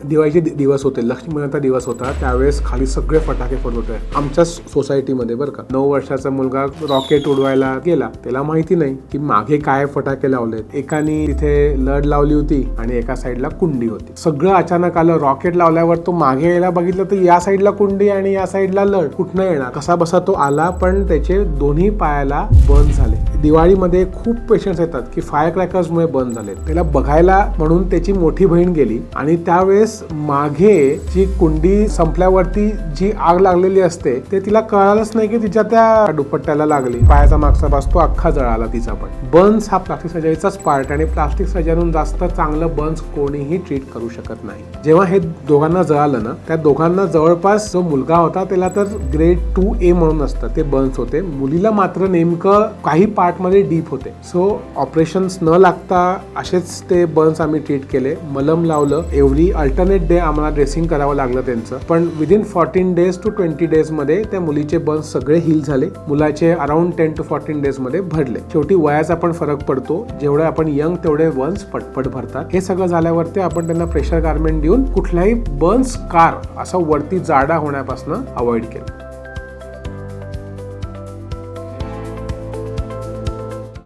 दिवाळीचे दिवस होते, लक्ष्मीपूजनाचा दिवस होता, त्यावेळेस खाली सगळे फटाके फोडत होते आमच्या सोसायटीमध्ये बरं का. 9 वर्षाचा मुलगा रॉकेट उडवायला गेला, त्याला माहिती नाही की मागे काय फटाके लावलेत. एकाने तिथे लढ लावली होती आणि एका साईडला कुंडी होती. सगळं अचानक आलं. रॉकेट लावल्यावर तो मागे यायला बघितलं तर या साईडला कुंडी आणि या साईडला लढ. कुठनं येणार? कसा बसा तो आला, पण त्याचे दोन्ही पायाला बर्न झाले. दिवाळीमध्ये खूप पेशंट्स येतात की फायर क्रॅकर्समुळे बर्न झाले. त्याला बघायला म्हणून त्याची मोठी बहीण गेली आणि त्यावेळेस मागे जी कुंडी संपल्यावरती जी आग लागलेली असते ते तिला कळालंच नाही की तिच्या त्या दुपट्ट्याला लागली. पायाचा मागचा भाग तो अख्खा जळाला तिचा. पण बर्न्स हा प्लास्टिक सर्जरीचाच पार्ट आणि प्लास्टिक सर्जरीहून जास्त चांगलं बर्न्स कोणीही ट्रीट करू शकत नाही. जेव्हा हे दोघांना जळालं ना, त्या दोघांना जवळपास जो मुलगा होता त्याला तर ग्रेड 2A म्हणून असतं ते बर्न्स होते. मुलीला मात्र नेमकं काही पार्ट मध्ये डीप होते. सो ऑपरेशन्स न लागता असेच ते बर्न्स आम्ही ट्रीट केले. मलम लावलं. एव्हरी अल्टरनेट डे आम्हाला ड्रेसिंग करावं लागलं त्यांचं. पण विदिन 14 days to 20 days मध्ये त्या मुलीचे बर्न्स सगळे हील झाले. मुलाचे अराउंड 10 to 14 days मध्ये भरले. शेवटी वयाचा पण फरक पडतो. जेवढे आपण यंग तेवढे बर्न्स पटपट भरतात. हे सगळं झाल्यावरती आपण त्यांना प्रेशर गार्मेंट देऊन कुठल्याही बर्न्स कार असं वरती जाडा होण्यापासून अवॉइड केलं.